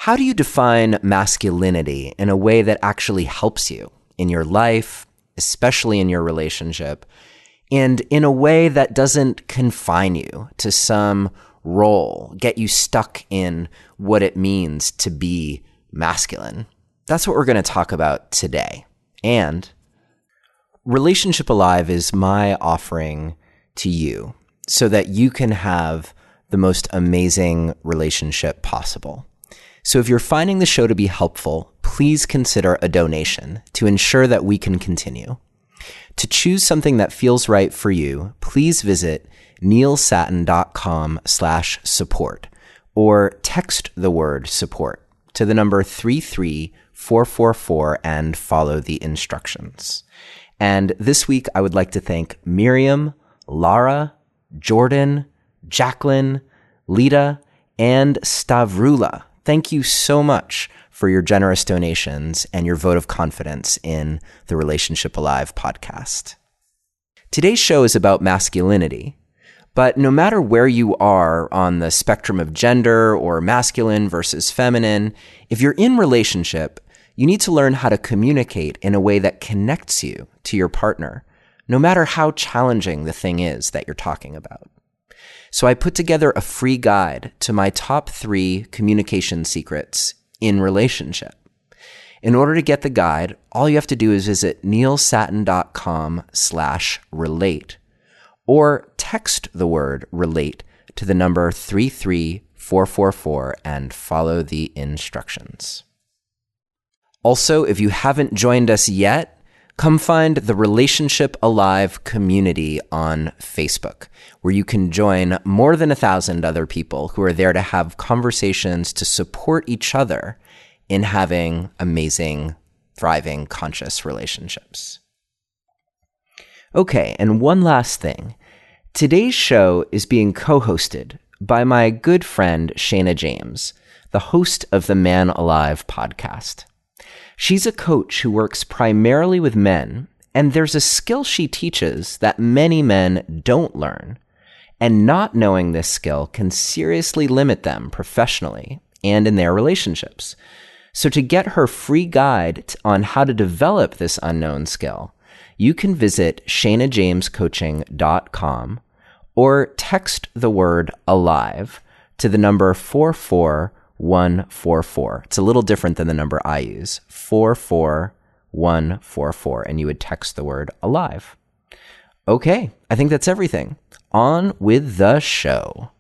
how do you define masculinity in a way that actually helps you in your life, especially in your relationship, and in a way that doesn't confine you to some role, get you stuck in what it means to be masculine? That's what we're going to talk about today. And Relationship Alive is my offering to you so that you can have the most amazing relationship possible. So if you're finding the show to be helpful, please consider a donation to ensure that we can continue. To choose something that feels right for you, please visit neilsatin.com/support or text the word support to the number 33444 and follow the instructions. And this week, I would like to thank Miriam, Lara, Jordan, Jacqueline, Lita, and Stavrula. Thank you so much for your generous donations and your vote of confidence in the Relationship Alive podcast. Today's show is about masculinity, but no matter where you are on the spectrum of gender or masculine versus feminine, if you're in relationship, you need to learn how to communicate in a way that connects you to your partner, no matter how challenging the thing is that you're talking about. So I put together a free guide to my top 3 communication secrets in relationship. In order to get the guide, all you have to do is visit neilsatin.com/relate or text the word relate to the number 33444 and follow the instructions. Also, if you haven't joined us yet, come find the Relationship Alive community on Facebook, where you can join more than 1,000 other people who are there to have conversations to support each other in having amazing, thriving, conscious relationships. Okay, and one last thing. Today's show is being co-hosted by my good friend Shana James, the host of the Man Alive podcast. She's a coach who works primarily with men, and there's a skill she teaches that many men don't learn. And not knowing this skill can seriously limit them professionally and in their relationships. So to get her free guide on how to develop this unknown skill, you can visit shanajamescoaching.com or text the word alive to the number 44144. It's a little different than the number I use, 44144, and you would text the word alive. Okay, I think that's everything. On with the show.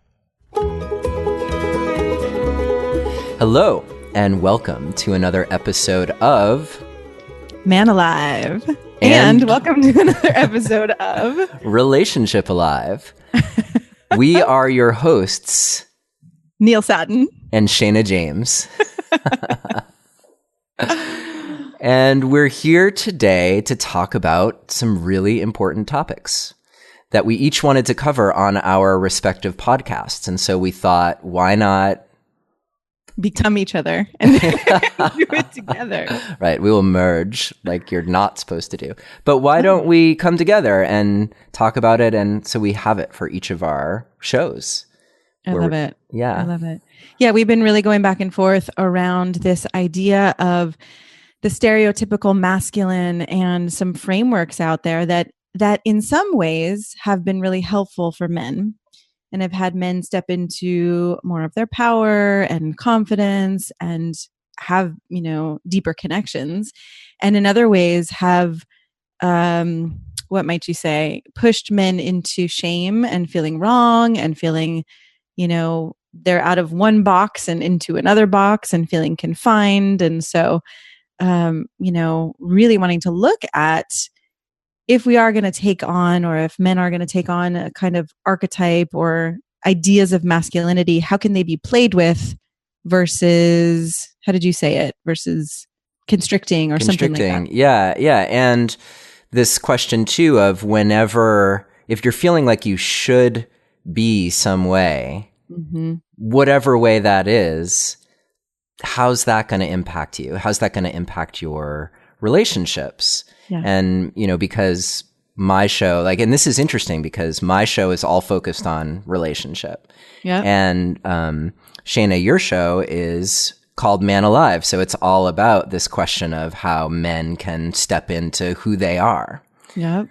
Hello, and welcome to another episode of Man Alive. And welcome to another episode of Relationship Alive. We are your hosts, Neil Satin and Shana James. And we're here today to talk about some really important topics that we each wanted to cover on our respective podcasts. And so we thought, why not become each other and do it together? Right. We will merge like you're not supposed to do. But why don't we come together and talk about it? And so we have it for each of our shows. I love it. Yeah. I love it. Yeah. We've been really going back and forth around this idea of the stereotypical masculine and some frameworks out there that in some ways have been really helpful for men and have had men step into more of their power and confidence and have, deeper connections. And in other ways have, what might you say, pushed men into shame and feeling wrong and feeling, they're out of one box and into another box and feeling confined. And so, really wanting to look at if we are going to take on, or if men are going to take on a kind of archetype or ideas of masculinity, how can they be played with versus, how did you say it, versus constricting or something like that? Yeah. And this question too of if you're feeling like you should be some way, whatever way that is, how's that going to impact you? How's that going to impact your relationships? Yeah. And, because my show, and this is interesting because my show is all focused on relationship. Yeah. And, Shana, your show is called Man Alive. So it's all about this question of how men can step into who they are. Yep.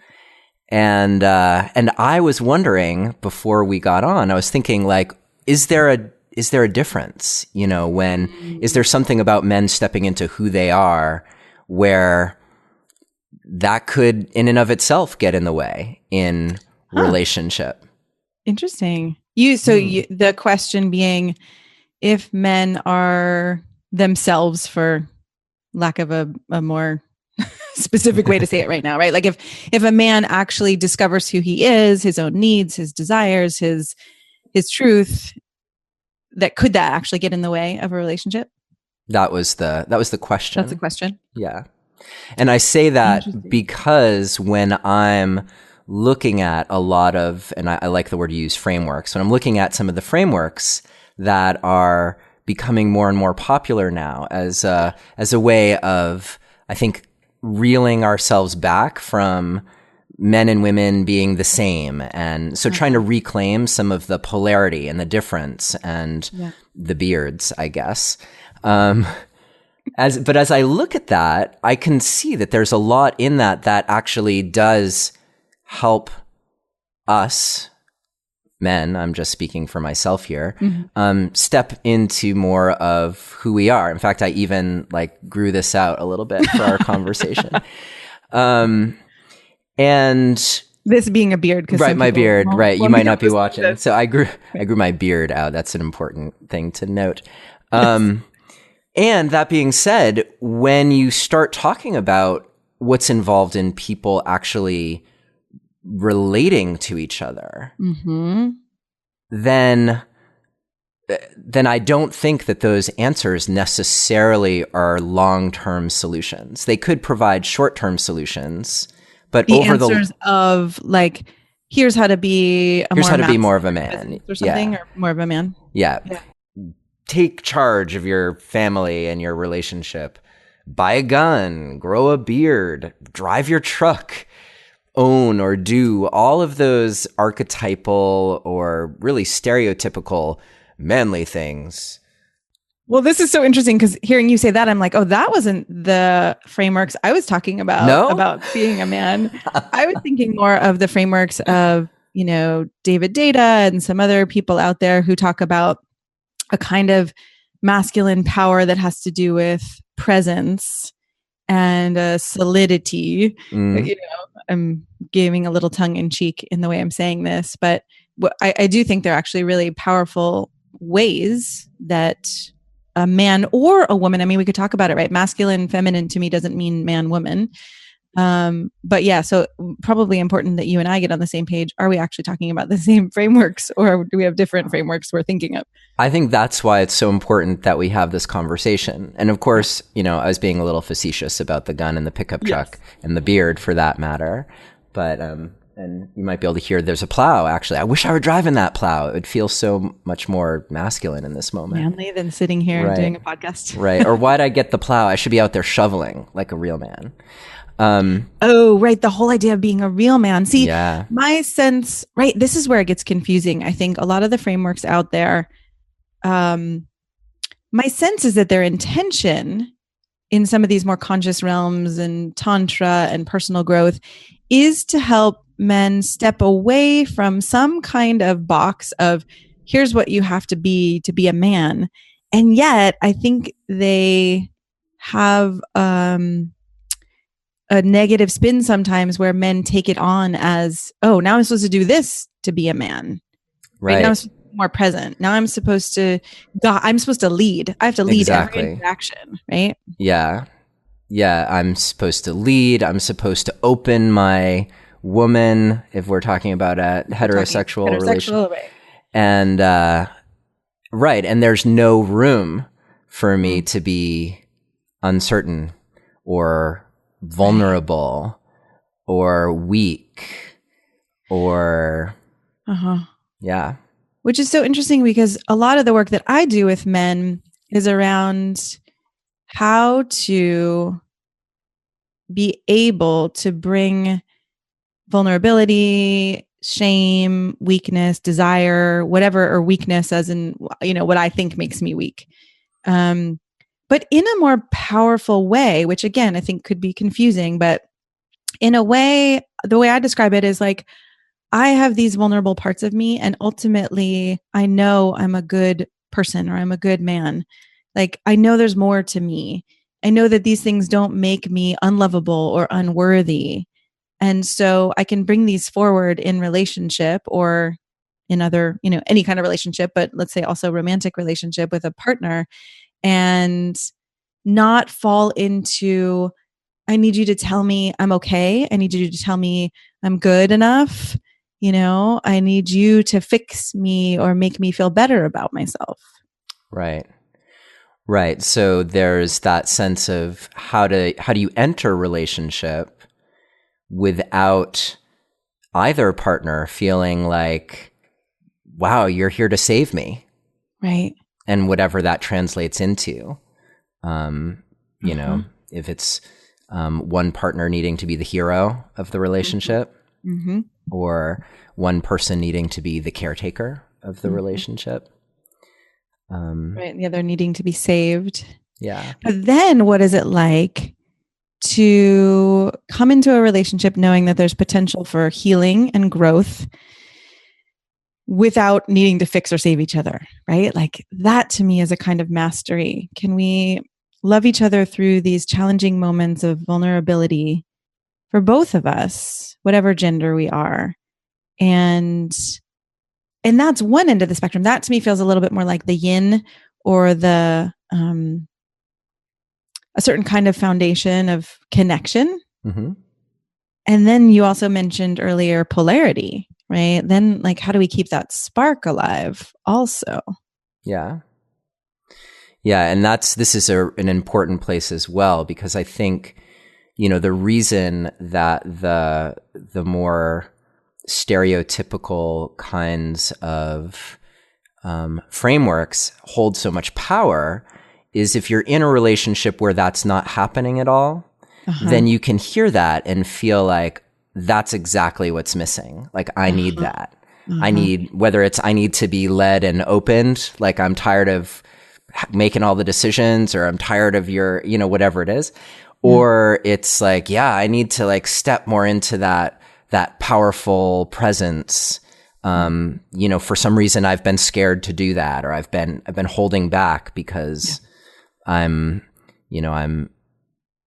And I was wondering before we got on, I was thinking, like, is there a difference? You know, is there something about men stepping into who they are where that could in and of itself get in the way in relationship? Interesting. The question being, if men are themselves, for lack of a more specific way to say it right now, right? Like if a man actually discovers who he is, his own needs, his desires, his truth, could that actually get in the way of a relationship? That was the question. That's the question. Yeah. And I say that because when I'm looking at a lot of, and I like the word you use, frameworks, when I'm looking at some of the frameworks that are becoming more and more popular now as a way of, I think, reeling ourselves back from men and women being the same. And so trying to reclaim some of the polarity and the difference and the beards, I guess. But as I look at that, I can see that there's a lot in that actually does help us men, I'm just speaking for myself here, step into more of who we are. In fact, I even grew this out a little bit for our conversation. And this being a beard, right, my beard, right. You might not be watching. So I grew my beard out. That's an important thing to note. And that being said, when you start talking about what's involved in people actually relating to each other, then I don't think that those answers necessarily are long-term solutions. They could provide short-term solutions, but here's how to be more of a man or something, or more of a man. Yeah. Take charge of your family and your relationship. Buy a gun, grow a beard, drive your truck, own or do all of those archetypal or really stereotypical manly things. Well, this is so interesting because hearing you say that, I'm like, oh, that wasn't the frameworks I was talking about, about being a man. I was thinking more of the frameworks of, David Data and some other people out there who talk about a kind of masculine power that has to do with presence and solidity. I'm giving a little tongue in cheek in the way I'm saying this, but I do think they're actually really powerful ways that a man or a woman, I mean, we could talk about it, right? Masculine, feminine to me doesn't mean man, woman. But yeah, so probably important that you and I get on the same page. Are we actually talking about the same frameworks, or do we have different frameworks we're thinking of? I think that's why it's so important that we have this conversation. And of course, I was being a little facetious about the gun and the pickup truck and the beard for that matter. But, and you might be able to hear there's a plow, actually. I wish I were driving that plow. It would feel so much more masculine in this moment. Manly than sitting here doing a podcast. Right. Or why'd I get the plow? I should be out there shoveling like a real man. Right. The whole idea of being a real man. See, my sense, right. This is where it gets confusing. I think a lot of the frameworks out there, my sense is that their intention in some of these more conscious realms and tantra and personal growth is to help men step away from some kind of box of here's what you have to be a man. And yet I think they have, a negative spin sometimes where men take it on as, oh, now I'm supposed to do this to be a man. Right. Now I'm supposed to be more present. Now I'm supposed to lead. I have to lead every interaction. Right. Yeah. Yeah. I'm supposed to lead. I'm supposed to open my woman if we're talking about a heterosexual relationship. Right. And, right. And there's no room for me to be uncertain or vulnerable or weak or which is so interesting because a lot of the work that I do with men is around how to be able to bring vulnerability, shame, weakness, desire, whatever, or weakness as in, what I think makes me weak, but in a more powerful way, which again, I think could be confusing, but in a way, the way I describe it is like, I have these vulnerable parts of me, and ultimately I know I'm a good person or I'm a good man. Like, I know there's more to me. I know that these things don't make me unlovable or unworthy. And so I can bring these forward in relationship or in other, any kind of relationship, but let's say also romantic relationship with a partner, and not fall into, I need you to tell me I'm okay. I need you to tell me I'm good enough. I need you to fix me or make me feel better about myself. Right. Right. So there's that sense of how do you enter a relationship without either partner feeling like, wow, you're here to save me. Right. And whatever that translates into, if it's one partner needing to be the hero of the relationship, or one person needing to be the caretaker of the relationship. Right. And the other needing to be saved. Yeah. But then what is it like to come into a relationship knowing that there's potential for healing and growth without needing to fix or save each other, right? Like, that to me is a kind of mastery. Can we love each other through these challenging moments of vulnerability for both of us, whatever gender we are? And that's one end of the spectrum. That to me feels a little bit more like the yin, or the a certain kind of foundation of connection. Mm-hmm. And then you also mentioned earlier polarity, right? Then, like, how do we keep that spark alive also? Yeah. Yeah. And this is an important place as well, because I think, the reason that the more stereotypical kinds of frameworks hold so much power is if you're in a relationship where that's not happening at all, then you can hear that and feel like that's exactly what's missing. Like, I need that. I need, whether it's I need to be led and opened, like I'm tired of making all the decisions, or I'm tired of your, whatever it is. Or it's like, yeah, I need to like step more into that powerful presence. For some reason I've been scared to do that, or I've been holding back because I'm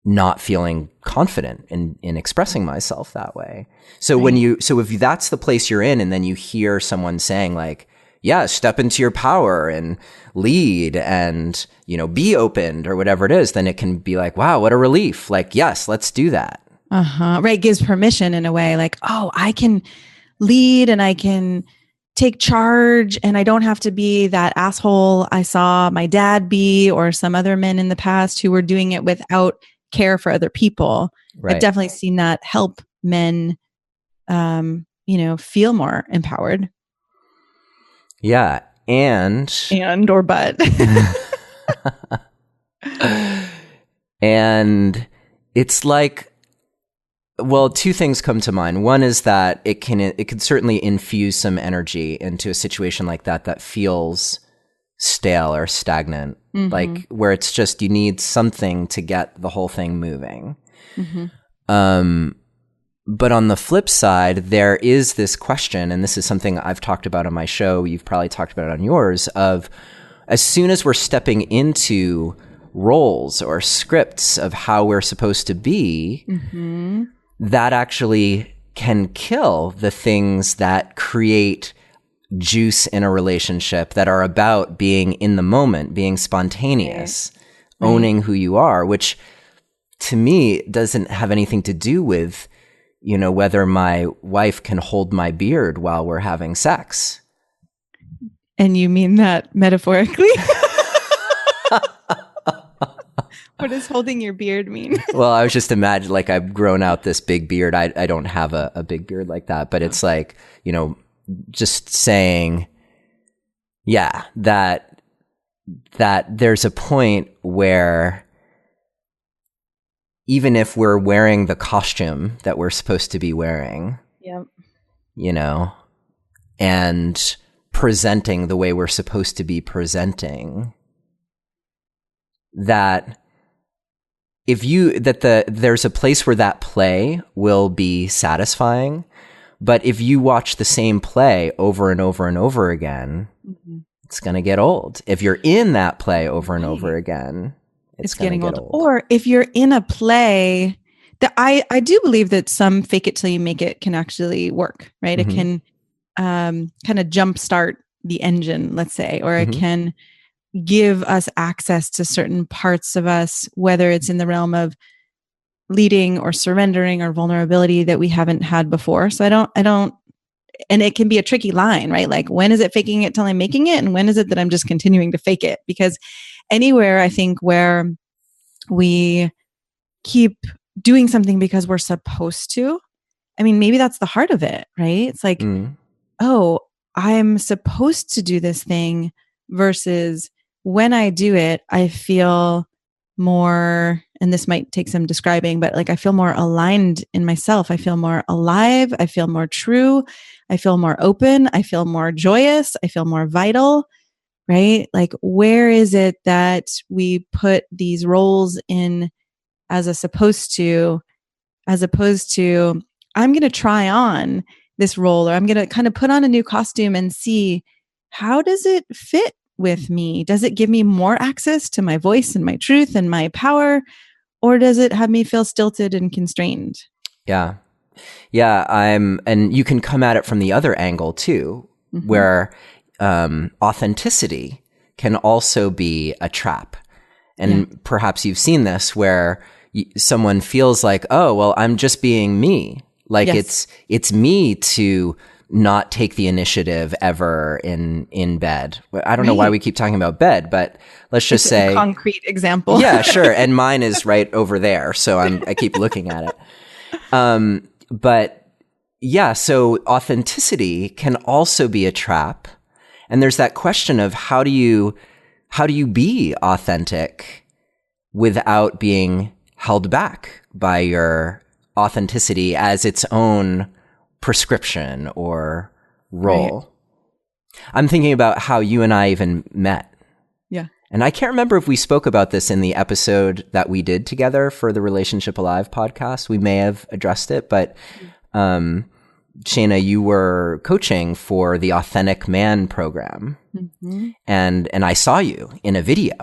not feeling confident in expressing myself that way. So if that's the place you're in, and then you hear someone saying like, yeah, step into your power and lead and, be opened, or whatever it is, then it can be like, wow, what a relief. Like, yes, let's do that. Right. Gives permission in a way, like, oh, I can lead and I can take charge, and I don't have to be that asshole I saw my dad be, or some other men in the past who were doing it without care for other people. Right. I've definitely seen that help men, feel more empowered. Yeah. Or but. And it's like, well, two things come to mind. One is that it can certainly infuse some energy into a situation like that feels stale or stagnant, like where it's just, you need something to get the whole thing moving. But on the flip side, there is this question, and this is something I've talked about on my show, you've probably talked about it on yours, of as soon as we're stepping into roles or scripts of how we're supposed to be, that actually can kill the things that create juice in a relationship, that are about being in the moment, being spontaneous, owning who you are, which to me doesn't have anything to do with, whether my wife can hold my beard while we're having sex. And you mean that metaphorically? What does holding your beard mean? Well, I was just imagining, like, I've grown out this big beard. I don't have a big beard like that, but it's like, just saying, yeah, that there's a point where even if we're wearing the costume that we're supposed to be wearing, and presenting the way we're supposed to be presenting, that there's a place where that play will be satisfying, but if you watch the same play over and over and over again, it's going to get old. If you're in that play over and over again, it's going to get old. Or if you're in a play that I do believe that some fake it till you make it can actually work, right? It can kind of jumpstart the engine, let's say, or it can give us access to certain parts of us, whether it's in the realm of leading or surrendering or vulnerability that we haven't had before. So I don't, and it can be a tricky line, right? Like, when is it faking it till I'm making it? And when is it that I'm just continuing to fake it? Because anywhere, I think, where we keep doing something because we're supposed to, I mean, maybe that's the heart of it, right? It's like, oh, I'm supposed to do this thing, versus when I do it, I feel more, and this might take some describing, but like I feel more aligned in myself. I feel more alive. I feel more true. I feel more open. I feel more joyous. I feel more vital, right? Like, where is it that we put these roles in as opposed to, I'm going to try on this role, or I'm going to kind of put on a new costume and see, how does it fit with me? Does it give me more access to my voice and my truth and my power? Or does it have me feel stilted and constrained? Yeah. Yeah. And you can come at it from the other angle too, where authenticity can also be a trap. And perhaps you've seen this, where someone feels like, oh, well, I'm just being me. Like it's me to not take the initiative ever in bed. I don't know why we keep talking about bed, but let's just say a concrete example. Yeah, sure. And mine is right over there, so I keep looking at it. But yeah, so authenticity can also be a trap. And there's that question of how do you be authentic without being held back by your authenticity as its own prescription or role. Right. I'm thinking about how you and I even met. Yeah. And I can't remember if we spoke about this in the episode that we did together for the Relationship Alive podcast. We may have addressed it, but Shana, you were coaching for the Authentic Man program. And I saw you in a video,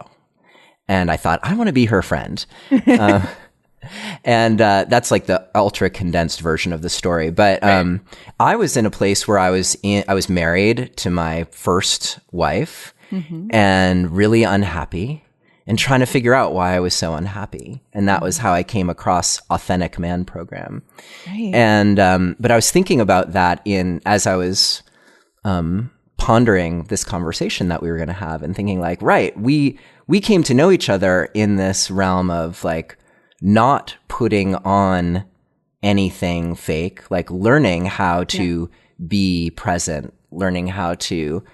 and I thought, I want to be her friend. And that's like the ultra condensed version of the story. But I was in a place where I was married to my first wife and really unhappy and trying to figure out why I was so unhappy. And that was how I came across Authentic Man program. Right. And but I was thinking about that as I was pondering this conversation that we were going to have, and thinking like, right, we came to know each other in this realm of like not putting on anything fake, like learning how to be present, learning how to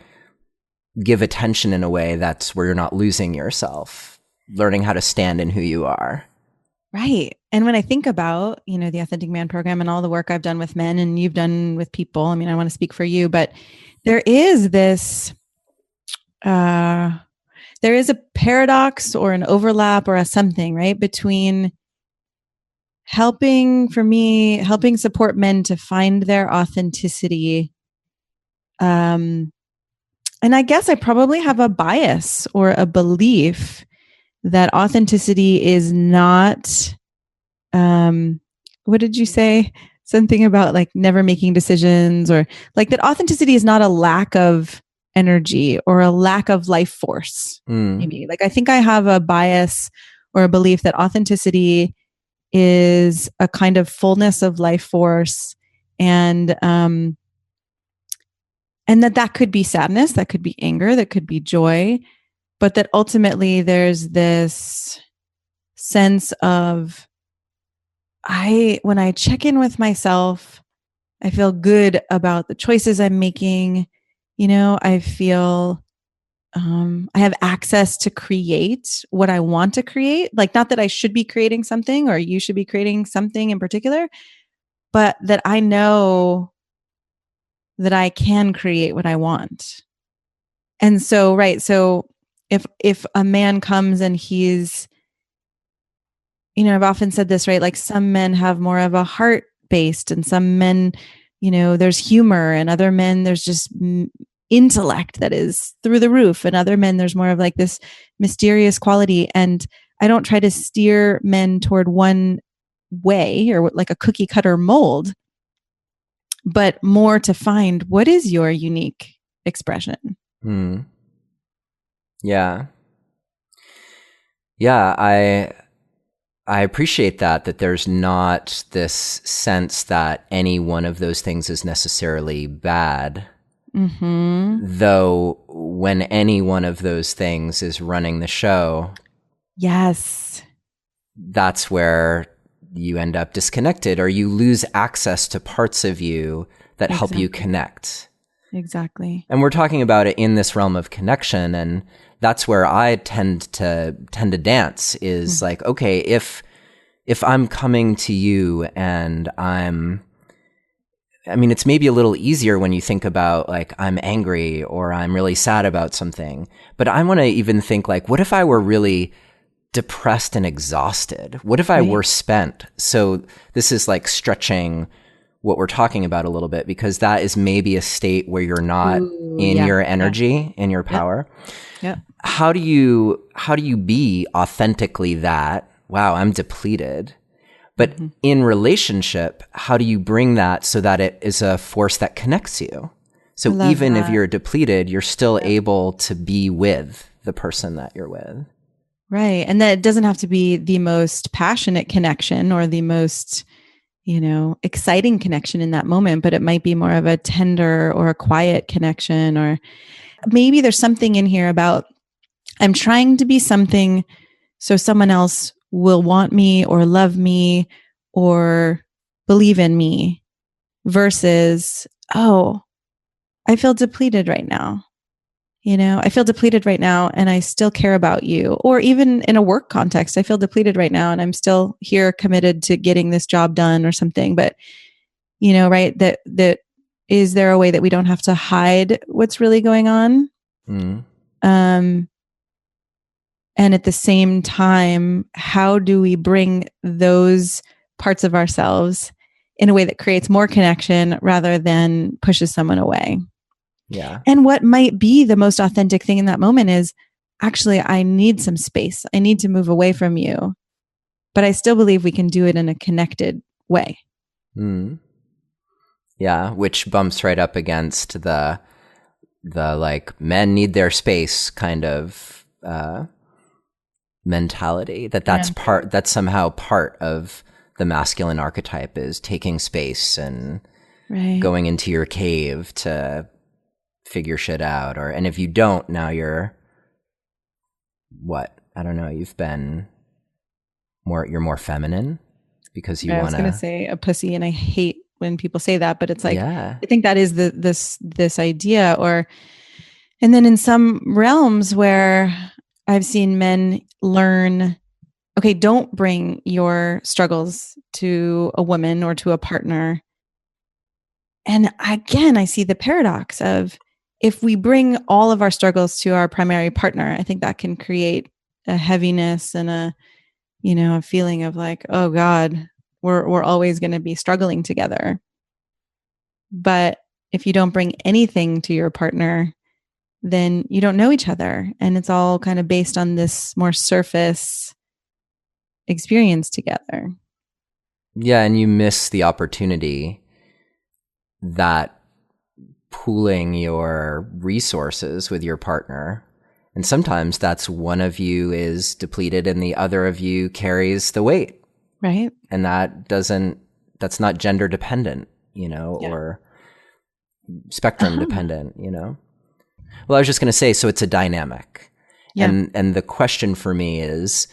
give attention in a way that's where you're not losing yourself, learning how to stand in who you are. Right. And when I think about, the Authentic Man program and all the work I've done with men and you've done with people, I mean, I want to speak for you, but there is this, there is a paradox or an overlap or a something, right, between helping support men to find their authenticity. And I guess I probably have a bias or a belief that authenticity is not, what did you say? Something about like never making decisions, or like that authenticity is not a lack of energy or a lack of life force. Maybe like, I think I have a bias or a belief that authenticity is a kind of fullness of life force, and that could be sadness, that could be anger, that could be joy, but that ultimately there's this sense of, when I check in with myself, I feel good about the choices I'm making. I feel I have access to create what I want to create. Like, not that I should be creating something or you should be creating something in particular, but that I know that I can create what I want. And so, right. So if a man comes and he's, I've often said this, right? Like some men have more of a heart based, and some men, there's humor, and other men, there's just intellect that is through the roof. And other men, there's more of like this mysterious quality. And I don't try to steer men toward one way or like a cookie cutter mold, but more to find what is your unique expression. Yeah. Yeah. I appreciate that there's not this sense that any one of those things is necessarily bad. Though when any one of those things is running the show, yes, that's where you end up disconnected, or you lose access to parts of you that help you connect. Exactly. And we're talking about it in this realm of connection, and that's where I tend to dance is like, okay, if I'm coming to you and it's maybe a little easier when you think about like, I'm angry or I'm really sad about something, but I want to even think like, what if I were really depressed and exhausted? What if I were spent? So this is like stretching what we're talking about a little bit, because that is maybe a state where you're not in your energy, in your power. Yep. How do you be authentically that, wow, I'm depleted? But in relationship, how do you bring that so that it is a force that connects you? So even if you're depleted, you're still able to be with the person that you're with. Right. And that it doesn't have to be the most passionate connection or the most, exciting connection in that moment, but it might be more of a tender or a quiet connection. Or maybe there's something in here about, I'm trying to be something so someone else will want me or love me or believe in me, versus, oh, I feel depleted right now. I feel depleted right now and I still care about you. Or even in a work context, I feel depleted right now and I'm still here committed to getting this job done or something. But, right, that is there a way that we don't have to hide what's really going on? And at the same time, how do we bring those parts of ourselves in a way that creates more connection rather than pushes someone away? Yeah. And what might be the most authentic thing in that moment is, actually, I need some space. I need to move away from you. But I still believe we can do it in a connected way. Yeah, which bumps right up against the like men need their space kind of mentality, that's somehow part of the masculine archetype, is taking space and going into your cave to figure shit out. And if you don't, now you're you're more feminine because you want to. I was going to say a pussy, and I hate when people say that, but it's like, I think that is this idea. And then in some realms where I've seen men learn, okay, don't bring your struggles to a woman or to a partner. And again, I see the paradox of, if we bring all of our struggles to our primary partner, I think that can create a heaviness and a feeling of like, oh God, we're always going to be struggling together. But if you don't bring anything to your partner, then you don't know each other. And it's all kind of based on this more surface experience together. Yeah. And you miss the opportunity that pooling your resources with your partner. And sometimes that's one of you is depleted and the other of you carries the weight. Right. And that's not gender dependent, or spectrum dependent, Well, I was just going to say, so it's a dynamic. Yeah. And the question for me is,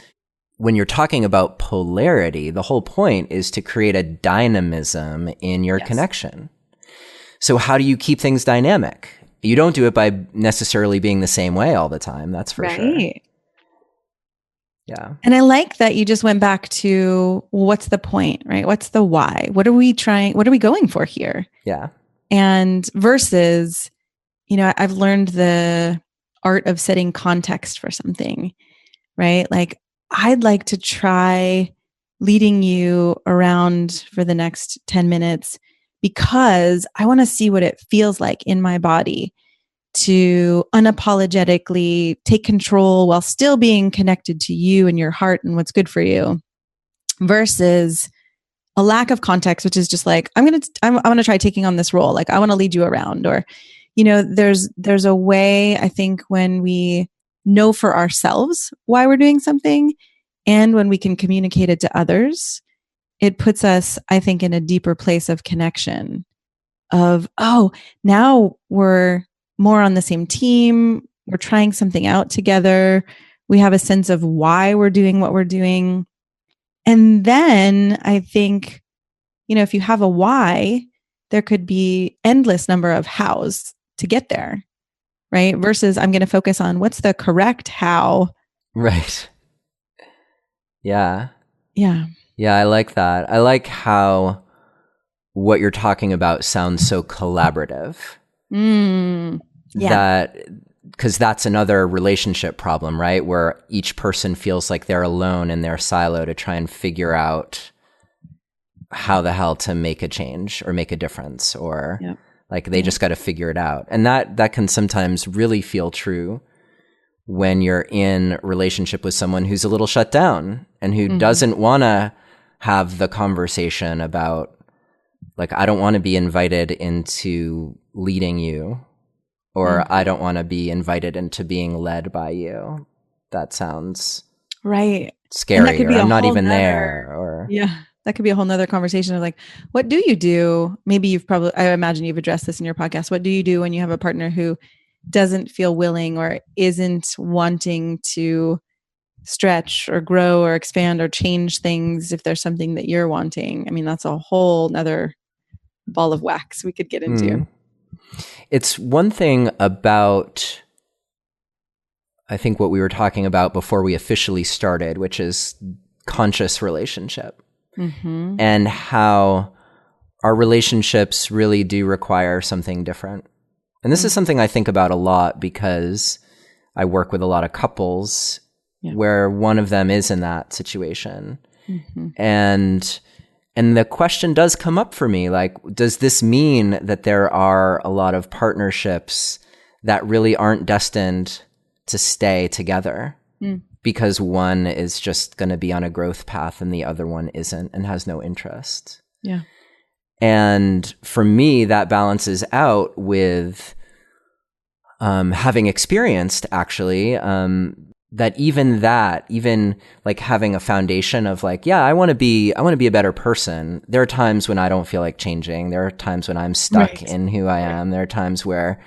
when you're talking about polarity, the whole point is to create a dynamism in your connection. So how do you keep things dynamic? You don't do it by necessarily being the same way all the time. That's for sure. Yeah. And I like that you just went back to, what's the point, right? What's the why? What are we going for here? Yeah. And versus, I've learned the art of setting context for something, right? Like, I'd like to try leading you around for the next 10 minutes because I want to see what it feels like in my body to unapologetically take control while still being connected to you and your heart and what's good for you, versus a lack of context, which is just like, I want to try taking on this role. Like, I want to lead you around. Or, there's a way, I think, when we know for ourselves why we're doing something and when we can communicate it to others, it puts us, I think, in a deeper place of connection of, oh, now we're more on the same team. We're trying something out together. We have a sense of why we're doing what we're doing. And then I think, if you have a why, there could be endless number of hows to get there, right? Versus I'm going to focus on what's the correct how. Right. Yeah. Yeah. Yeah, I like that. I like how what you're talking about sounds so collaborative. Yeah. That, because that's another relationship problem, right? Where each person feels like they're alone in their silo to try and figure out how the hell to make a change or make a difference, or like they just got to figure it out. And that can sometimes really feel true when you're in relationship with someone who's a little shut down and who doesn't want to have the conversation about, like, I don't want to be invited into leading you, or I don't want to be invited into being led by you. That sounds right scary, or I'm not even there, or that could be a whole nother conversation of like, what do you do? Maybe I imagine you've addressed this in your podcast. What do you do when you have a partner who doesn't feel willing or isn't wanting to stretch or grow or expand or change things if there's something that you're wanting? I mean, that's a whole nother ball of wax we could get into. It's one thing about, I think, what we were talking about before we officially started, which is conscious relationship, and how our relationships really do require something different. And this is something I think about a lot because I work with a lot of couples where one of them is in that situation. And the question does come up for me, like, does this mean that there are a lot of partnerships that really aren't destined to stay together because one is just going to be on a growth path and the other one isn't and has no interest? Yeah. And for me, that balances out with having experienced, actually, that even like having a foundation of like, yeah, I want to be a better person. There are times when I don't feel like changing. There are times when I'm stuck in who I am. There are times where,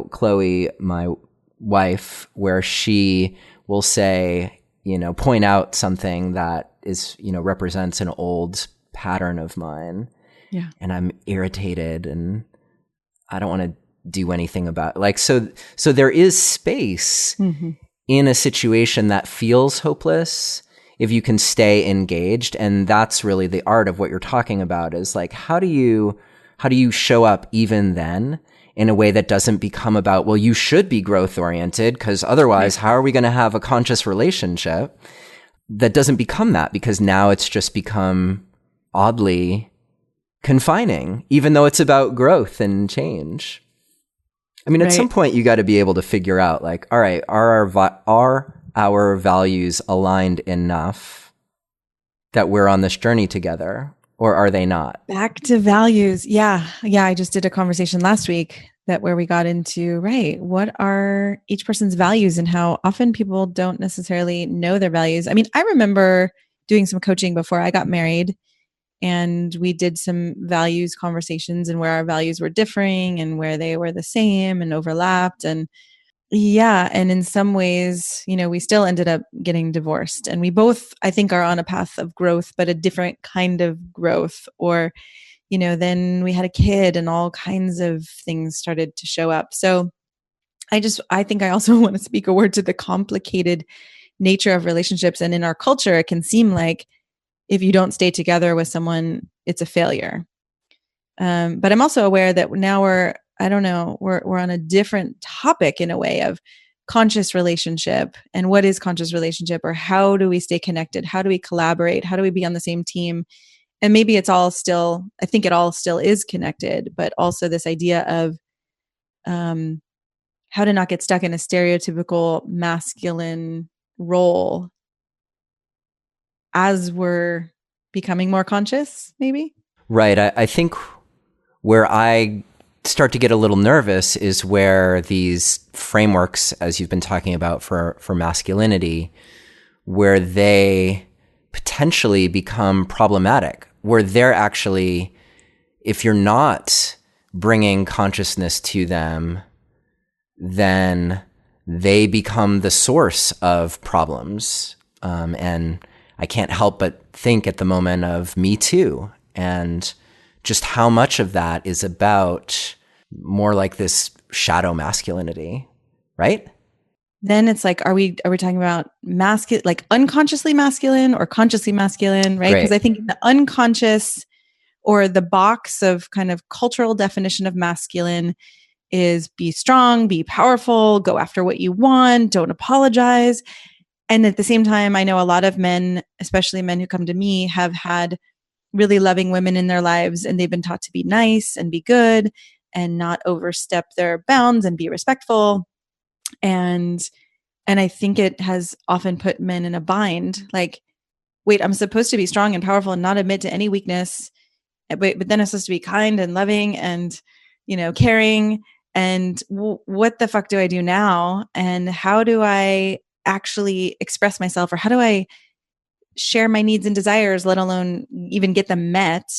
Chloe, my wife, where she will say, point out something that is, represents an old pattern of mine. Yeah. And I'm irritated and I don't want to do anything about it. Like, so there is space in a situation that feels hopeless if you can stay engaged. And that's really the art of what you're talking about, is like, how do you show up even then in a way that doesn't become about, well, you should be growth oriented, because otherwise how are we going to have a conscious relationship? That doesn't become that, because now it's just become oddly confining, even though it's about growth and change. I mean, at some point you got to be able to figure out, like, all right, are our values aligned enough that we're on this journey together, or are they not? Back to values. Yeah. I just did a conversation last week where we got into, what are each person's values and how often people don't necessarily know their values. I mean, I remember doing some coaching before I got married, and we did some values conversations and where our values were differing and where they were the same and overlapped. And and in some ways, we still ended up getting divorced, and we both, I think, are on a path of growth, but a different kind of growth. Or, then we had a kid and all kinds of things started to show up. So I think I also want to speak a word to the complicated nature of relationships. And in our culture, it can seem like if you don't stay together with someone, it's a failure. But I'm also aware that now I don't know, we're on a different topic in a way of conscious relationship and what is conscious relationship, or how do we stay connected? How do we collaborate? How do we be on the same team? And maybe it's all still, I think it all still is connected, but also this idea of how to not get stuck in a stereotypical masculine role as we're becoming more conscious, maybe. Right. I think where I start to get a little nervous is where these frameworks, as you've been talking about for masculinity, where they potentially become problematic, where they're actually, if you're not bringing consciousness to them, then they become the source of problems. And I can't help but think at the moment of Me Too, and just how much of that is about more like this shadow masculinity, right? Then it's like, are we talking about masculine, like unconsciously masculine or consciously masculine, right? Because I think the unconscious, or the box of kind of cultural definition of masculine, is be strong, be powerful, go after what you want, don't apologize. And at the same time, I know a lot of men, especially men who come to me, have had really loving women in their lives, and they've been taught to be nice and be good and not overstep their bounds and be respectful. And I think it has often put men in a bind. Like, wait, I'm supposed to be strong and powerful and not admit to any weakness, but then I'm supposed to be kind and loving and, caring. And what the fuck do I do now? And how do I actually express myself, or how do I share my needs and desires, let alone even get them met?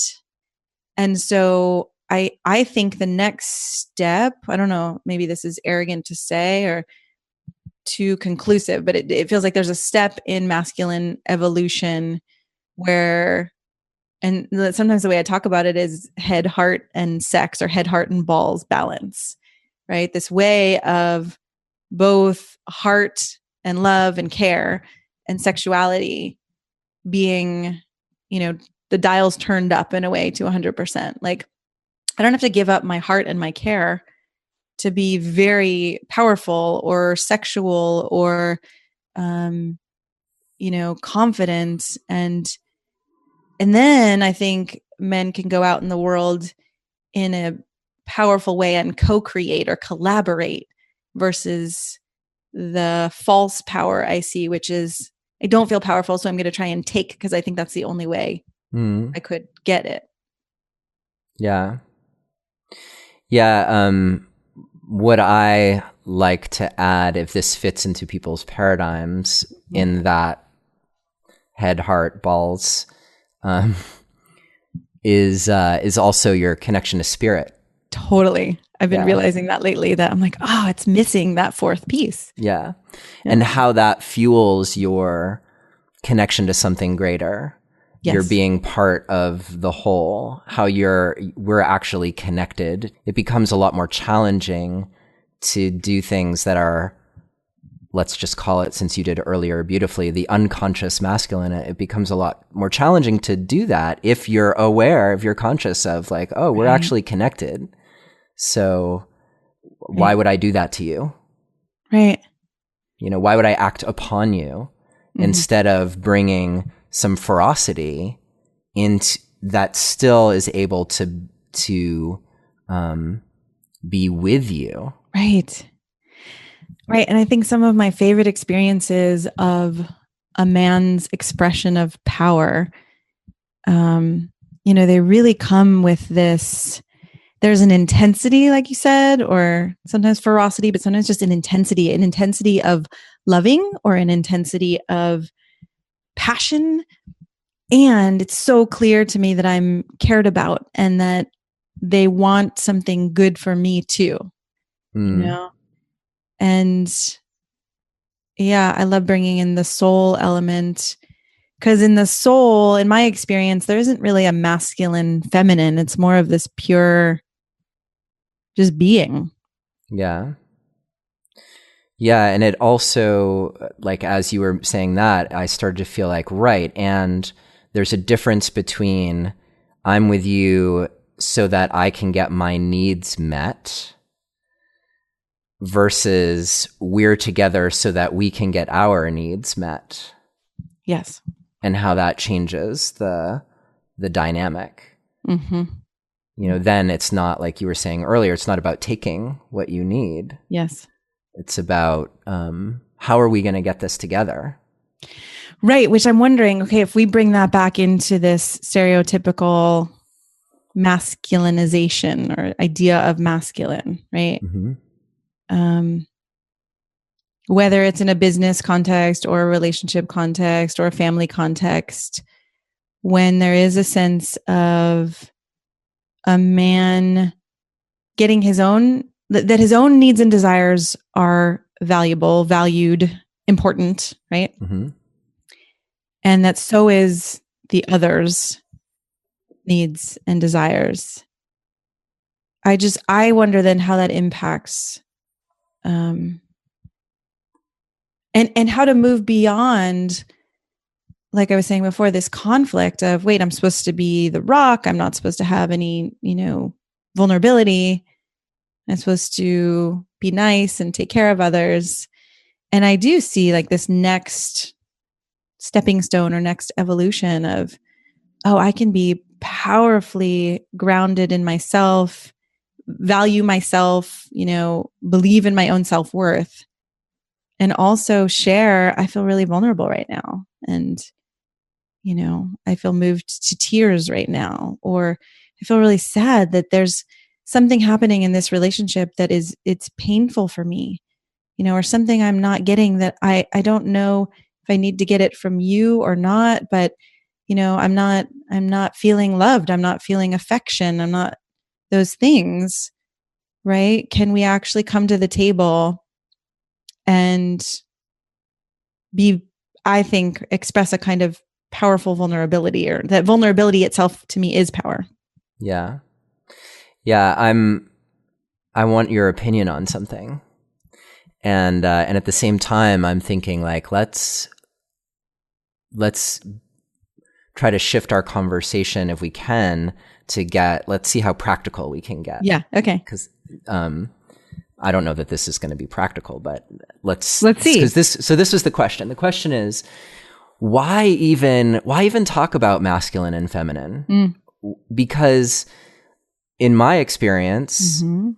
And so I think the next step, I don't know, maybe this is arrogant to say or too conclusive, but it feels like there's a step in masculine evolution where, and sometimes the way I talk about it is head, heart, and sex, or head, heart, and balls balance, right? This way of both heart and love and care and sexuality being, the dials turned up in a way to 100%. Like, I don't have to give up my heart and my care to be very powerful or sexual or, confident. And then I think men can go out in the world in a powerful way and co-create or collaborate, versus the false power I see, which is, I don't feel powerful, so I'm going to try and take, because I think that's the only way I could get it. Yeah. Yeah. Would I like to add, if this fits into people's paradigms, in that head, heart, balls, is also your connection to spirit. Totally. I've been realizing that lately, that I'm like, oh, it's missing that fourth piece. Yeah. And how that fuels your connection to something greater. Yes. You're being part of the whole, how we're actually connected. It becomes a lot more challenging to do things that are, let's just call it, since you did earlier beautifully, the unconscious masculine. It becomes a lot more challenging to do that if you're aware, if you're conscious of, like, oh, we're actually connected. So why would I do that to you? Right. Why would I act upon you instead of bringing some ferocity into that still is able to be with you? Right. Right. And I think some of my favorite experiences of a man's expression of power, they really come with this, there's an intensity, like you said, or sometimes ferocity, but sometimes just an intensity of loving, or an intensity of passion. And it's so clear to me that I'm cared about and that they want something good for me too, And yeah, I love bringing in the soul element, because in the soul, in my experience, there isn't really a masculine, feminine. It's more of this pure, just being. Yeah. Yeah. And it also, like, as you were saying that, I started to feel like, right. And there's a difference between I'm with you so that I can get my needs met, versus we're together so that we can get our needs met. Yes. And how that changes the dynamic. Mm-hmm. You know, then it's not, like you were saying earlier, it's not about taking what you need. Yes. It's about how are we going to get this together? Right. Which I'm wondering, okay, if we bring that back into this stereotypical masculinization or idea of masculine, right? Mm-hmm. Whether it's in a business context or a relationship context or a family context, when there is a sense of a man getting his own, that his own needs and desires are valuable, valued, important, right? Mm-hmm. And that so is the other's needs and desires. I wonder then how that impacts, and how to move beyond, like I was saying before, this conflict of, wait, I'm supposed to be the rock. I'm not supposed to have any, vulnerability. I'm supposed to be nice and take care of others. And I do see like this next stepping stone or next evolution of, oh, I can be powerfully grounded in myself, value myself, believe in my own self-worth, and also share. I feel really vulnerable right now. And, I feel moved to tears right now, or I feel really sad that there's something happening in this relationship that it's painful for me, or something I'm not getting that I don't know if I need to get it from you or not, but, I'm not feeling loved. I'm not feeling affection. I'm not those things, right? Can we actually come to the table and express a kind of powerful vulnerability, or that vulnerability itself to me is power? Yeah. Yeah. I want your opinion on something. And at the same time, I'm thinking like, let's try to shift our conversation if we can let's see how practical we can get. Yeah. Okay. Because I don't know that this is going to be practical, but let's see. Because this was the question. The question is, why even talk about masculine and feminine? Because in my experience, mm-hmm.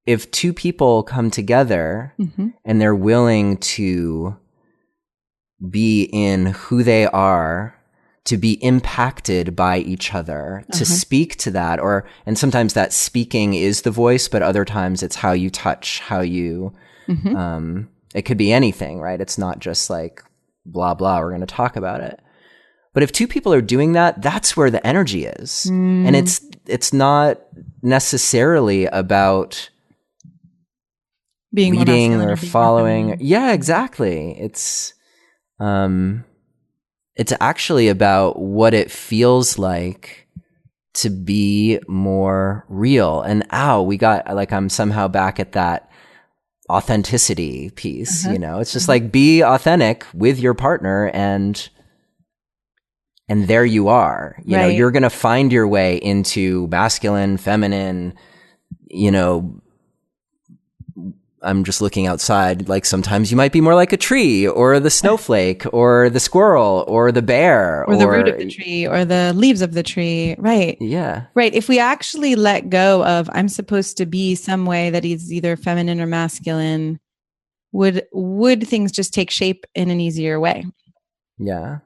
if two people come together mm-hmm. and they're willing to be in who they are, to be impacted by each other, to speak to that, and sometimes that speaking is the voice, but other times it's how you touch, how you, it could be anything, right? It's not just like blah, blah, we're going to talk about it. But if two people are doing that, that's where the energy is. And it's not necessarily about being leading or being following. Yeah, exactly. It's actually about what it feels like to be more real. And I'm somehow back at that authenticity piece, it's just like, be authentic with your partner and there you are, right. You're going to find your way into masculine, feminine, I'm just looking outside. Like sometimes you might be more like a tree or the snowflake or the squirrel or the bear or the root of the tree or the leaves of the tree. Right. Yeah. Right. If we actually let go of, I'm supposed to be some way that is either feminine or masculine, would things just take shape in an easier way? Yeah.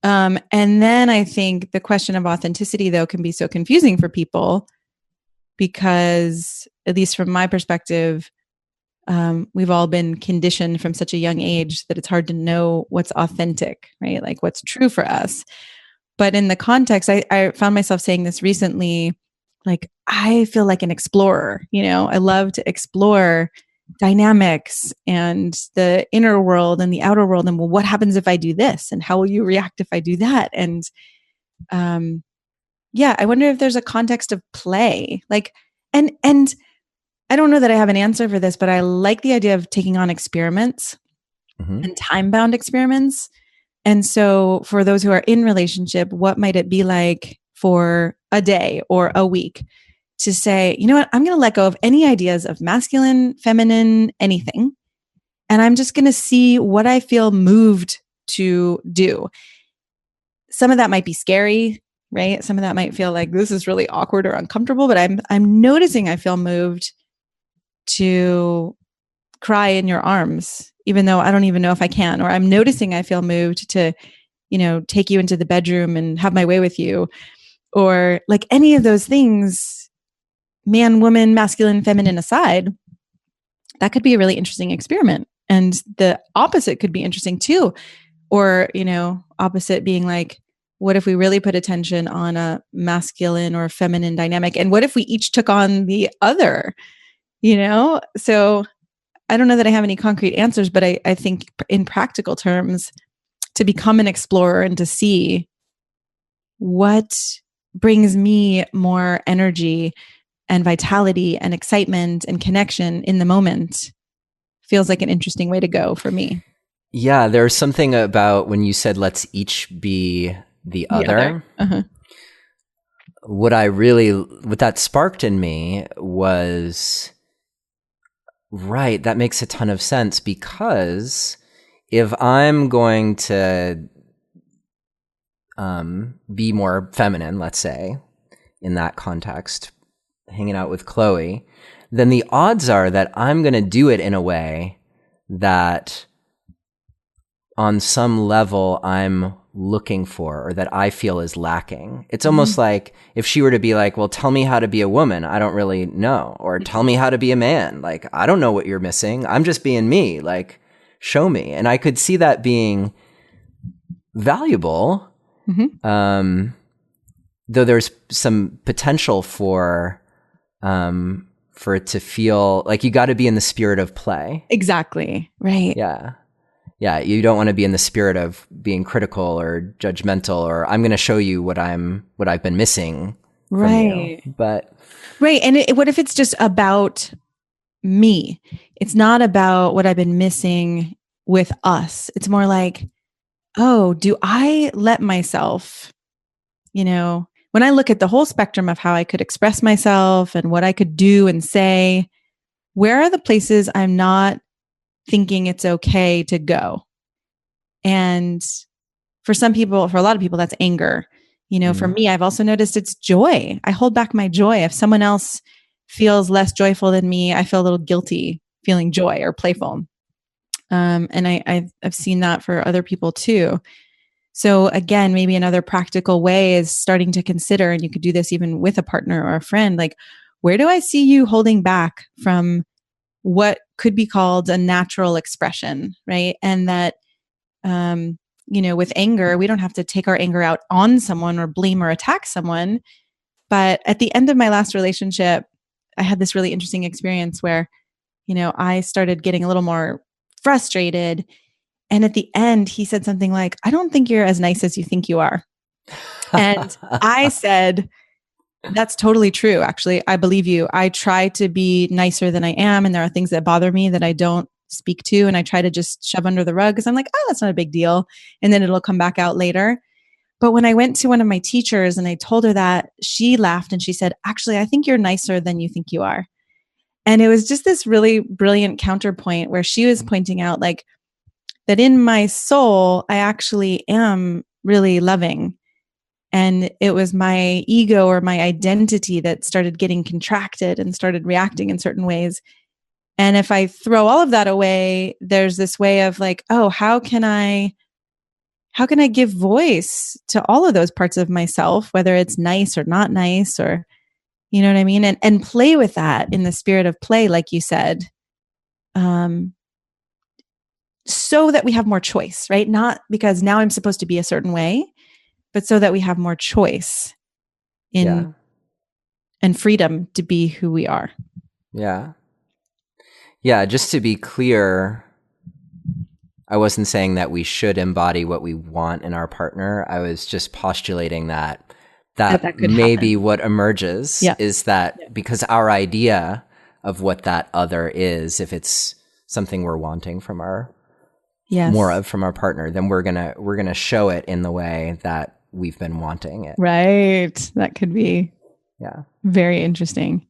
And then I think the question of authenticity, though, can be so confusing for people because, at least from my perspective, we've all been conditioned from such a young age that it's hard to know what's authentic, right? Like what's true for us. But in the context, I found myself saying this recently, like, I feel like an explorer, I love to explore dynamics and the inner world and the outer world. And well, what happens if I do this? And how will you react if I do that? And I wonder if there's a context of play, like, and I don't know that I have an answer for this, but I like the idea of taking on experiments and time-bound experiments. And so for those who are in relationship, what might it be like for a day or a week to say, you know what, I'm going to let go of any ideas of masculine, feminine, anything. And I'm just going to see what I feel moved to do. Some of that might be scary, right? Some of that might feel like this is really awkward or uncomfortable, but I'm noticing I feel moved to cry in your arms, even though I don't even know if I can, or I'm noticing I feel moved to, take you into the bedroom and have my way with you, or like any of those things, man, woman, masculine, feminine aside, that could be a really interesting experiment. And the opposite could be interesting too. Or, opposite being like, what if we really put attention on a masculine or feminine dynamic? And what if we each took on the other, So I don't know that I have any concrete answers, but I think in practical terms, to become an explorer and to see what brings me more energy and vitality and excitement and connection in the moment feels like an interesting way to go for me. Yeah, there's something about when you said let's each be the other. Uh-huh. What that sparked in me was, right, that makes a ton of sense, because if I'm going to be more feminine, let's say, in that context, hanging out with Chloe, then the odds are that I'm going to do it in a way that on some level I'm looking for, or that I feel is lacking. It's almost like if she were to be like, well, tell me how to be a woman, I don't really know. Or tell me how to be a man. Like, I don't know what you're missing. I'm just being me. Like, show me. And I could see that being valuable. Though there's some potential for it to feel like you got to be in the spirit of play. Exactly. Right. Yeah, you don't want to be in the spirit of being critical or judgmental, or I'm going to show you what I've been missing from you. But right, and what if it's just about me? It's not about what I've been missing with us. It's more like, oh, do I let myself, when I look at the whole spectrum of how I could express myself and what I could do and say, where are the places I'm not thinking it's okay to go? And for a lot of people, that's anger. For me, I've also noticed it's joy. I hold back my joy. If someone else feels less joyful than me, I feel a little guilty feeling joy or playful. And I've seen that for other people too. So again, maybe another practical way is starting to consider, and you could do this even with a partner or a friend, like, where do I see you holding back from what could be called a natural expression, right? And that, with anger, we don't have to take our anger out on someone or blame or attack someone. But at the end of my last relationship, I had this really interesting experience where, I started getting a little more frustrated. And at the end, he said something like, I don't think you're as nice as you think you are. And I said, that's totally true. Actually, I believe you. I try to be nicer than I am. And there are things that bother me that I don't speak to. And I try to just shove under the rug because I'm like, oh, that's not a big deal. And then it'll come back out later. But when I went to one of my teachers and I told her that, she laughed and she said, actually, I think you're nicer than you think you are. And it was just this really brilliant counterpoint where she was pointing out like that in my soul, I actually am really loving. And it was my ego or my identity that started getting contracted and started reacting in certain ways. And if I throw all of that away, there's this way of like, oh, how can I give voice to all of those parts of myself, whether it's nice or not nice, or, you know what I mean? And play with that in the spirit of play, like you said, so that we have more choice, right? Not because now I'm supposed to be a certain way, but so that we have more choice and freedom to be who we are. Yeah. Yeah, just to be clear, I wasn't saying that we should embody what we want in our partner. I was just postulating that could maybe happen. What emerges is that because our idea of what that other is, if it's something we're wanting from our more of from our partner, then we're gonna show it in the way that we've been wanting it. Right. That could be. Yeah. Very interesting.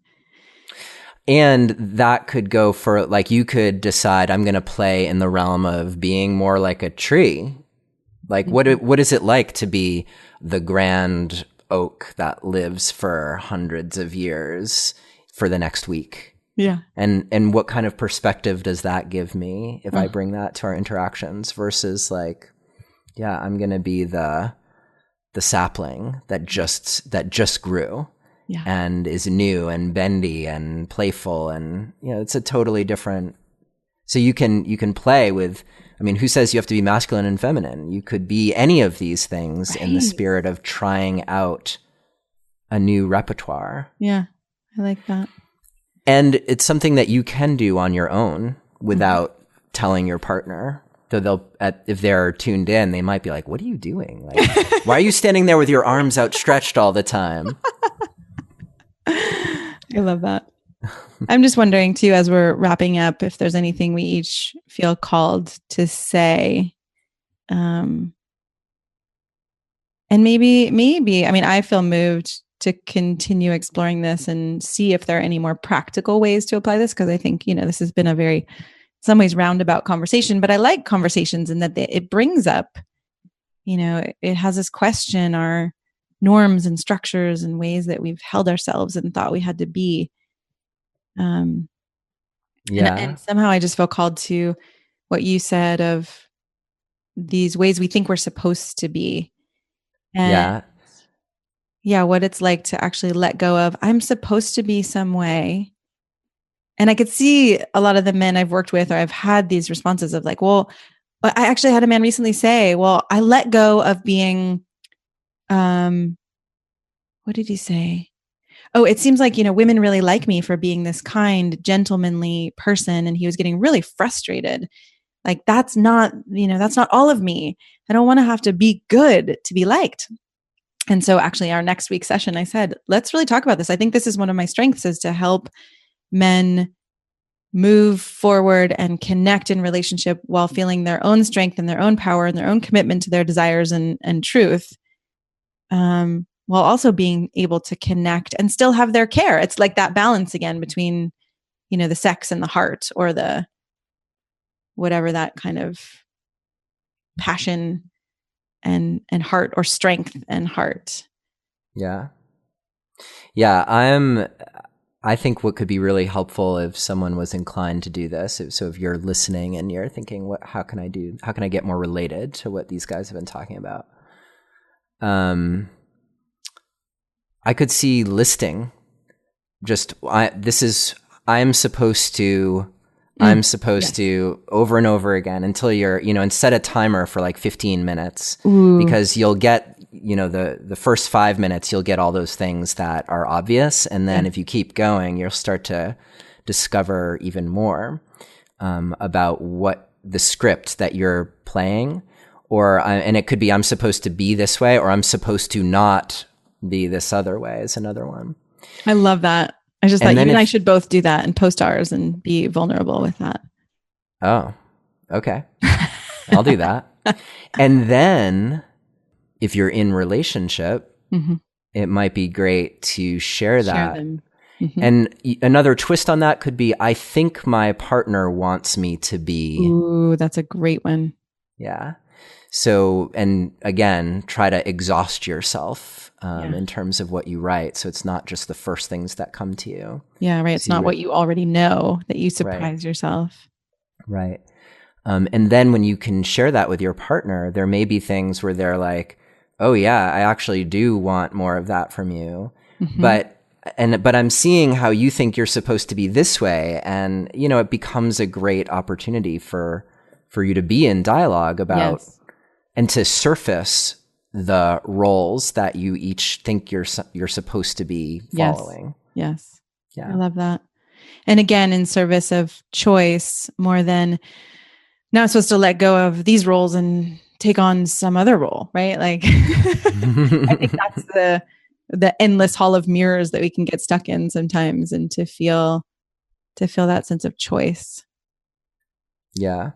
And that could go for, like, you could decide, I'm going to play in the realm of being more like a tree. Like, what is it like to be the grand oak that lives for hundreds of years for the next week? Yeah. And what kind of perspective does that give me if I bring that to our interactions versus, like, yeah, I'm going to be the sapling that just grew. Yeah. And is new and bendy and playful, and it's a totally different. So you can play with. I mean, who says you have to be masculine and feminine? You could be any of these things in the spirit of trying out a new repertoire. Yeah, I like that. And it's something that you can do on your own without telling your partner. Though if they're tuned in, they might be like, "What are you doing? Like, why are you standing there with your arms outstretched all the time?" I love that. I'm just wondering too, as we're wrapping up, if there's anything we each feel called to say. And maybe, I mean, I feel moved to continue exploring this and see if there are any more practical ways to apply this. Cause I think, this has been a very, in some ways, roundabout conversation, but I like conversations in that it brings up, it has us question our norms and structures and ways that we've held ourselves and thought we had to be. And somehow I just feel called to what you said of these ways we think we're supposed to be. And what it's like to actually let go of, I'm supposed to be some way. And I could see a lot of the men I've worked with, or I've had these responses of like, well, I actually had a man recently say, well, I let go of being, what did he say? Oh, it seems like, women really like me for being this kind, gentlemanly person. And he was getting really frustrated. Like, that's not all of me. I don't want to have to be good to be liked. And so actually our next week's session, I said, let's really talk about this. I think this is one of my strengths, is to help men move forward and connect in relationship while feeling their own strength and their own power and their own commitment to their desires and truth. While also being able to connect and still have their care. It's like that balance again between, the sex and the heart, or the whatever that kind of passion and heart, or strength and heart. Yeah. I think what could be really helpful if someone was inclined to do this. So if you're listening and you're thinking, how can I get more related to what these guys have been talking about? I could see listing I'm supposed to over and over again until you're, and set a timer for like 15 minutes. Ooh. Because you'll get, the first 5 minutes, you'll get all those things that are obvious. And then if you keep going, you'll start to discover even more, about what the script that you're playing, and it could be, I'm supposed to be this way, or I'm supposed to not be this other way is another one. I love that. I just thought you and I should both do that and post ours and be vulnerable with that. Oh, okay. I'll do that. And then if you're in relationship, it might be great to share that. And another twist on that could be, I think my partner wants me to be. Ooh, that's a great one. Yeah. So, and again, try to exhaust yourself in terms of what you write. So it's not just the first things that come to you. Yeah, right. It's not what you already know, that you surprise yourself. Right. And then when you can share that with your partner, there may be things where they're like, oh yeah, I actually do want more of that from you. But I'm seeing how you think you're supposed to be this way. And, it becomes a great opportunity for you to be in dialogue about, and to surface the roles that you each think you're supposed to be following. Yes. Yeah. I love that. And again, in service of choice, more than now I'm supposed to let go of these roles and take on some other role, right? Like, I think that's the endless hall of mirrors that we can get stuck in sometimes, and to feel that sense of choice. Yeah.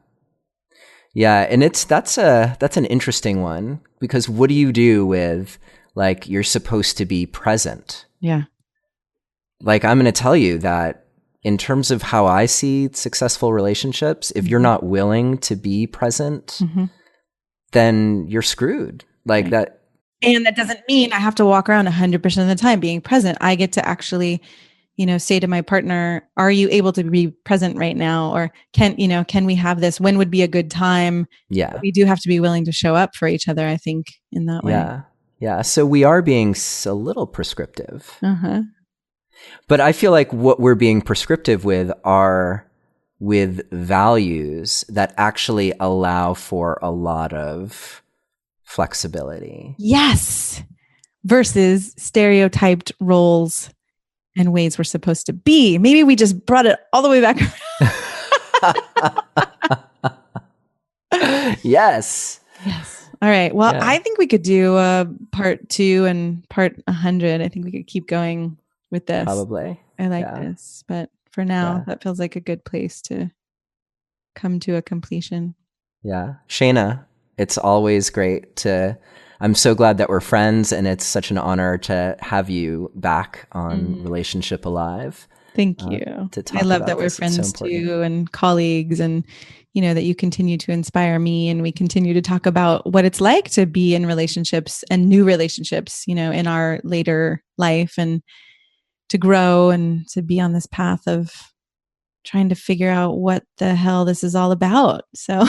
Yeah, and that's an interesting one, because what do you do with, like, you're supposed to be present? Yeah. like, I'm going to tell you that in terms of how I see successful relationships, if you're not willing to be present, then you're screwed. Like that. And that doesn't mean I have to walk around 100% of the time being present. I get to actually, say to my partner, are you able to be present right now? Or can we have this? When would be a good time? Yeah. We do have to be willing to show up for each other, I think, in that way. Yeah. Yeah. So we are being a little prescriptive. But I feel like what we're being prescriptive with are with values that actually allow for a lot of flexibility. Yes. Versus stereotyped roles and ways we're supposed to be. Maybe we just brought it all the way back. Yes. All right. Well, I think we could do part 2 and part 100. I think we could keep going with this. Probably. I like this. But for now, that feels like a good place to come to a completion. Yeah. Shana, it's always great I'm so glad that we're friends, and it's such an honor to have you back on Relationship Alive. Thank you. I love that we're friends too, and colleagues, and that you continue to inspire me, and we continue to talk about what it's like to be in relationships and new relationships, in our later life, and to grow and to be on this path of trying to figure out what the hell this is all about. So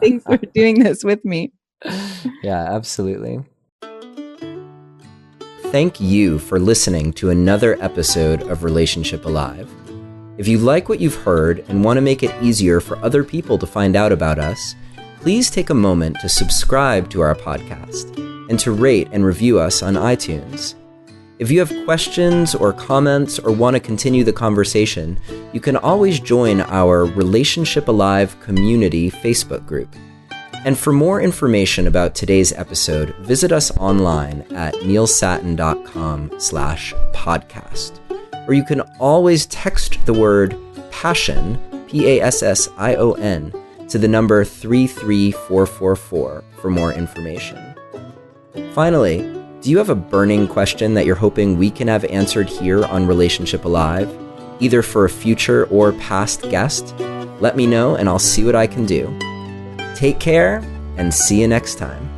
thanks for doing this with me. Yeah, absolutely. Thank you for listening to another episode of Relationship Alive. If you like what you've heard and want to make it easier for other people to find out about us, please take a moment to subscribe to our podcast and to rate and review us on iTunes. If you have questions or comments or want to continue the conversation, you can always join our Relationship Alive community Facebook group. And for more information about today's episode, visit us online at neilsatin.com/podcast. Or you can always text the word PASSION, PASSION, to the number 33444 for more information. Finally, do you have a burning question that you're hoping we can have answered here on Relationship Alive, either for a future or past guest? Let me know and I'll see what I can do. Take care and see you next time.